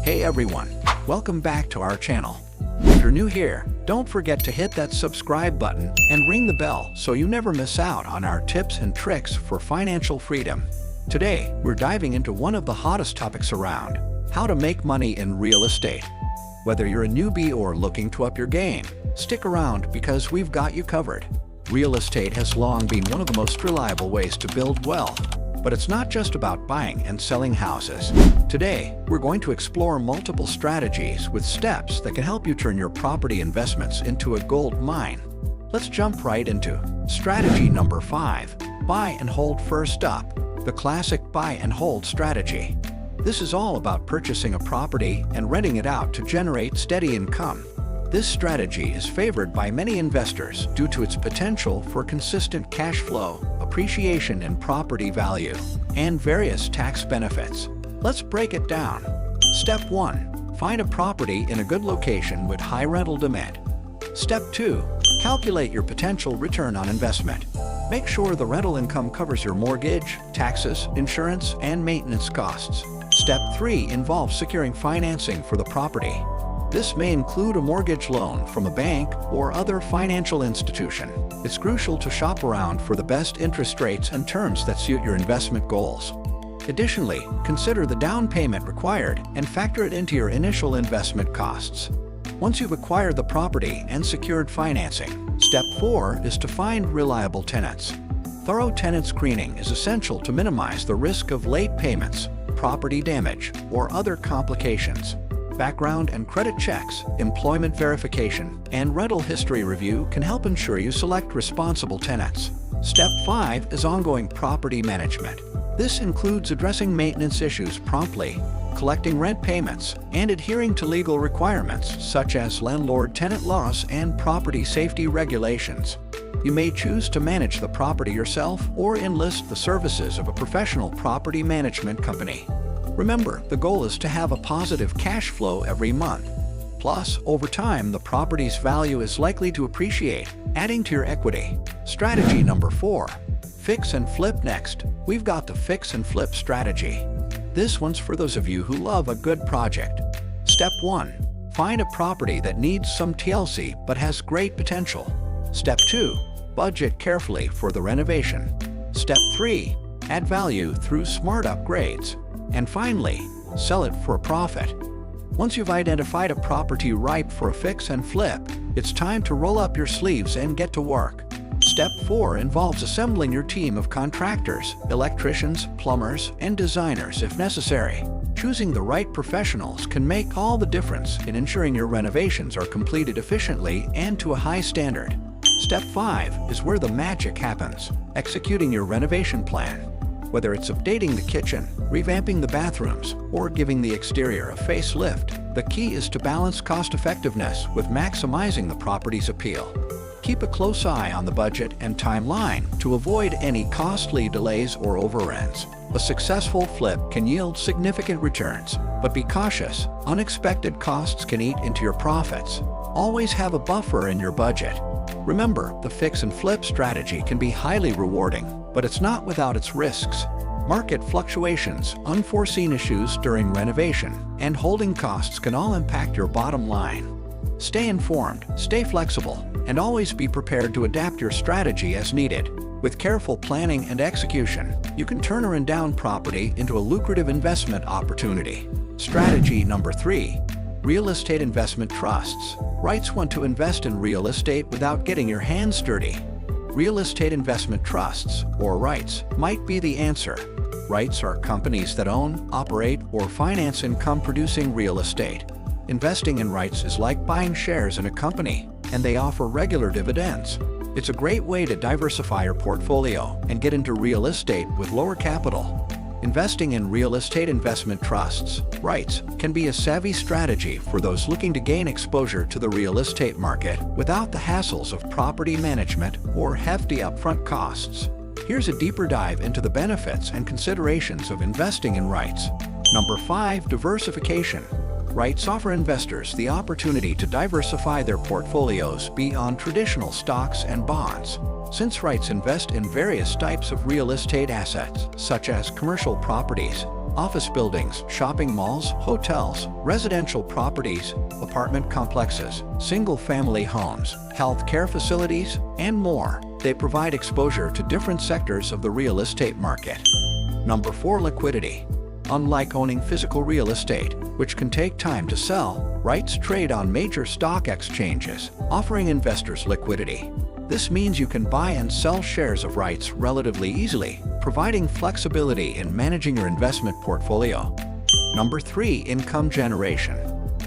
Hey everyone, welcome back to our channel. If you're new here, don't forget to hit that subscribe button and ring the bell so you never miss out on our tips and tricks for financial freedom. Today, we're diving into one of the hottest topics around, how to make money in real estate. Whether you're a newbie or looking to up your game, stick around because we've got you covered. Real estate has long been one of the most reliable ways to build wealth. But it's not just about buying and selling houses. Today, we're going to explore multiple strategies with steps that can help you turn your property investments into a gold mine. Let's jump right into strategy number 5, buy and hold. First up, the classic buy and hold strategy. This is all about purchasing a property and renting it out to generate steady income. This strategy is favored by many investors due to its potential for consistent cash flow, appreciation in property value, and various tax benefits. Let's break it down. Step 1. Find a property in a good location with high rental demand. Step 2. Calculate your potential return on investment. Make sure the rental income covers your mortgage, taxes, insurance, and maintenance costs. Step 3 involves securing financing for the property. This may include a mortgage loan from a bank or other financial institution. It's crucial to shop around for the best interest rates and terms that suit your investment goals. Additionally, consider the down payment required and factor it into your initial investment costs. Once you've acquired the property and secured financing, step 4 is to find reliable tenants. Thorough tenant screening is essential to minimize the risk of late payments, property damage, or other complications. Background and credit checks, employment verification, and rental history review can help ensure you select responsible tenants. Step 5 is ongoing property management. This includes addressing maintenance issues promptly, collecting rent payments, and adhering to legal requirements such as landlord-tenant laws and property safety regulations. You may choose to manage the property yourself or enlist the services of a professional property management company. Remember, the goal is to have a positive cash flow every month. Plus, over time, the property's value is likely to appreciate, adding to your equity. Strategy number 4, fix and flip. Next, we've got the fix and flip strategy. This one's for those of you who love a good project. Step 1, find a property that needs some TLC but has great potential. Step 2, budget carefully for the renovation. Step 3, add value through smart upgrades. And finally, sell it for a profit. Once you've identified a property ripe for a fix and flip, it's time to roll up your sleeves and get to work. Step 4 involves assembling your team of contractors, electricians, plumbers, and designers if necessary. Choosing the right professionals can make all the difference in ensuring your renovations are completed efficiently and to a high standard. Step 5 is where the magic happens, executing your renovation plan. Whether it's updating the kitchen, revamping the bathrooms, or giving the exterior a facelift, the key is to balance cost-effectiveness with maximizing the property's appeal. Keep a close eye on the budget and timeline to avoid any costly delays or overruns. A successful flip can yield significant returns, but be cautious. Unexpected costs can eat into your profits. Always have a buffer in your budget. Remember, the fix and flip strategy can be highly rewarding, but it's not without its risks. Market fluctuations, unforeseen issues during renovation, and holding costs can all impact your bottom line. Stay informed, stay flexible, and always be prepared to adapt your strategy as needed. With careful planning and execution, you can turn a rundown property into a lucrative investment opportunity. Strategy number 3. Real estate investment trusts. REITs want to invest in real estate without getting your hands dirty. Real estate investment trusts, or REITs, might be the answer. REITs are companies that own, operate, or finance income-producing real estate. Investing in REITs is like buying shares in a company, and they offer regular dividends. It's a great way to diversify your portfolio and get into real estate with lower capital. Investing in real estate investment trusts, REITs, can be a savvy strategy for those looking to gain exposure to the real estate market without the hassles of property management or hefty upfront costs. Here's a deeper dive into the benefits and considerations of investing in REITs. Number 5, diversification. REITs offer investors the opportunity to diversify their portfolios beyond traditional stocks and bonds. Since REITs invest in various types of real estate assets, such as commercial properties, office buildings, shopping malls, hotels, residential properties, apartment complexes, single-family homes, healthcare facilities, and more. They provide exposure to different sectors of the real estate market. Number 4. Liquidity. Unlike owning physical real estate, which can take time to sell, REITs trade on major stock exchanges, offering investors liquidity. This means you can buy and sell shares of REITs relatively easily, providing flexibility in managing your investment portfolio. Number 3. Income generation.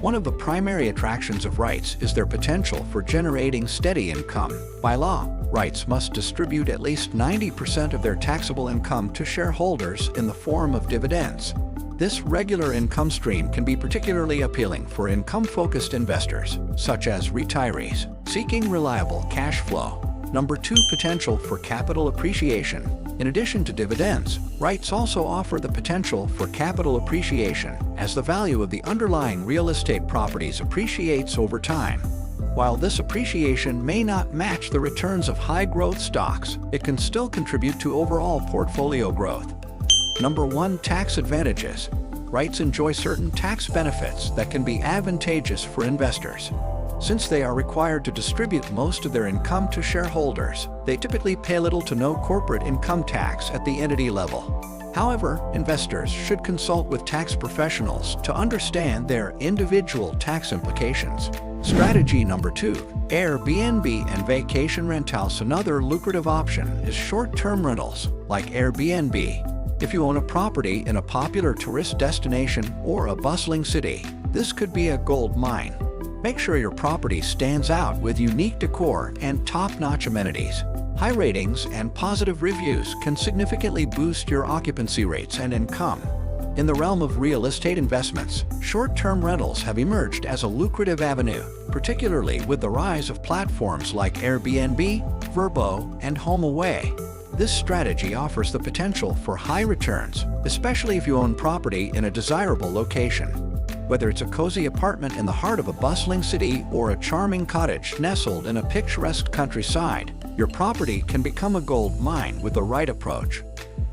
One of the primary attractions of REITs is their potential for generating steady income. By law, REITs must distribute at least 90% of their taxable income to shareholders in the form of dividends. This regular income stream can be particularly appealing for income-focused investors, such as retirees, seeking reliable cash flow. Number 2. Potential for capital appreciation. In addition to dividends, REITs also offer the potential for capital appreciation as the value of the underlying real estate properties appreciates over time. While this appreciation may not match the returns of high-growth stocks, it can still contribute to overall portfolio growth. Number 1. Tax advantages. REITs enjoy certain tax benefits that can be advantageous for investors. Since they are required to distribute most of their income to shareholders, they typically pay little to no corporate income tax at the entity level. However, investors should consult with tax professionals to understand their individual tax implications. Strategy number 2. Airbnb and vacation rentals. Another lucrative option is short-term rentals, like Airbnb. If you own a property in a popular tourist destination or a bustling city, this could be a gold mine. Make sure your property stands out with unique decor and top-notch amenities. High ratings and positive reviews can significantly boost your occupancy rates and income. In the realm of real estate investments, short-term rentals have emerged as a lucrative avenue, particularly with the rise of platforms like Airbnb, Vrbo, and HomeAway. This strategy offers the potential for high returns, especially if you own property in a desirable location. Whether it's a cozy apartment in the heart of a bustling city or a charming cottage nestled in a picturesque countryside, your property can become a gold mine with the right approach.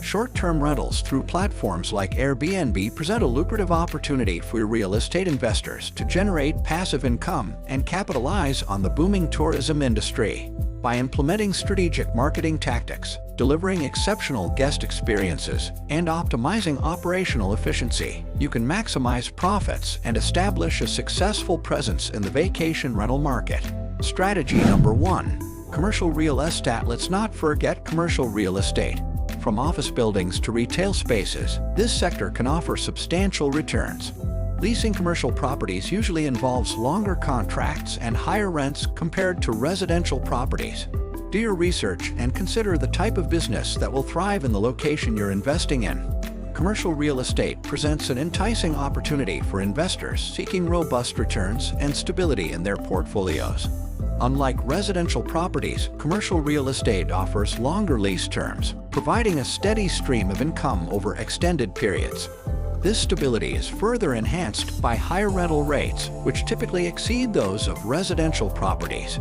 Short-term rentals through platforms like Airbnb present a lucrative opportunity for real estate investors to generate passive income and capitalize on the booming tourism industry. By implementing strategic marketing tactics, delivering exceptional guest experiences, and optimizing operational efficiency, you can maximize profits and establish a successful presence in the vacation rental market. Strategy number 1. Commercial real estate. Let's not forget commercial real estate. From office buildings to retail spaces, this sector can offer substantial returns. Leasing commercial properties usually involves longer contracts and higher rents compared to residential properties. Do your research and consider the type of business that will thrive in the location you're investing in. Commercial real estate presents an enticing opportunity for investors seeking robust returns and stability in their portfolios. Unlike residential properties, commercial real estate offers longer lease terms, providing a steady stream of income over extended periods. This stability is further enhanced by higher rental rates, which typically exceed those of residential properties.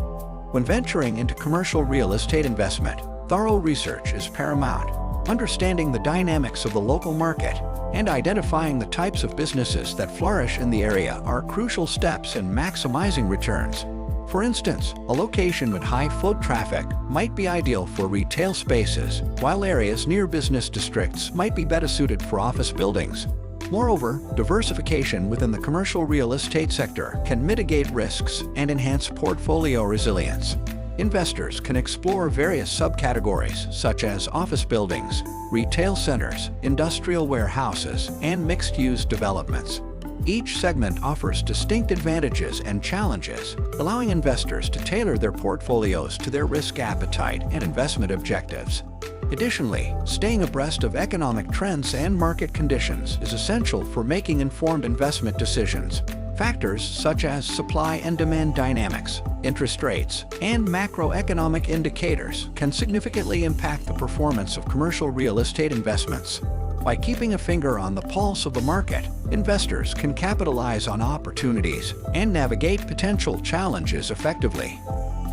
When venturing into commercial real estate investment, thorough research is paramount. Understanding the dynamics of the local market and identifying the types of businesses that flourish in the area are crucial steps in maximizing returns. For instance, a location with high foot traffic might be ideal for retail spaces, while areas near business districts might be better suited for office buildings. Moreover, diversification within the commercial real estate sector can mitigate risks and enhance portfolio resilience. Investors can explore various subcategories such as office buildings, retail centers, industrial warehouses, and mixed-use developments. Each segment offers distinct advantages and challenges, allowing investors to tailor their portfolios to their risk appetite and investment objectives. Additionally, staying abreast of economic trends and market conditions is essential for making informed investment decisions. Factors such as supply and demand dynamics, interest rates, and macroeconomic indicators can significantly impact the performance of commercial real estate investments. By keeping a finger on the pulse of the market, investors can capitalize on opportunities and navigate potential challenges effectively.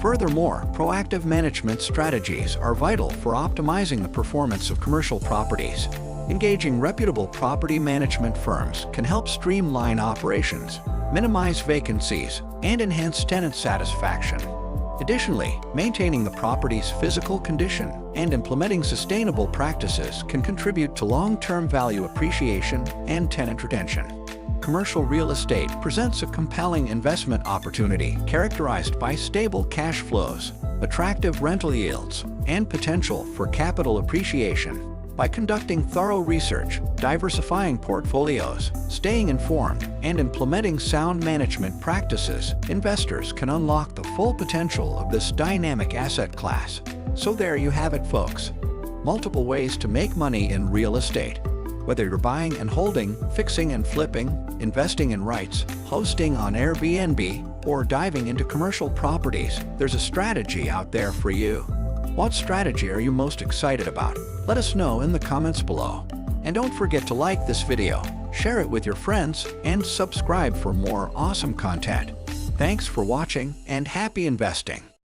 Furthermore, proactive management strategies are vital for optimizing the performance of commercial properties. Engaging reputable property management firms can help streamline operations, minimize vacancies, and enhance tenant satisfaction. Additionally, maintaining the property's physical condition and implementing sustainable practices can contribute to long-term value appreciation and tenant retention. Commercial real estate presents a compelling investment opportunity characterized by stable cash flows, attractive rental yields, and potential for capital appreciation. By conducting thorough research, diversifying portfolios, staying informed, and implementing sound management practices, investors can unlock the full potential of this dynamic asset class. So there you have it, folks. Multiple ways to make money in real estate. Whether you're buying and holding, fixing and flipping, investing in REITs, hosting on Airbnb, or diving into commercial properties, there's a strategy out there for you. What strategy are you most excited about? Let us know in the comments below. And don't forget to like this video, share it with your friends, and subscribe for more awesome content. Thanks for watching and happy investing.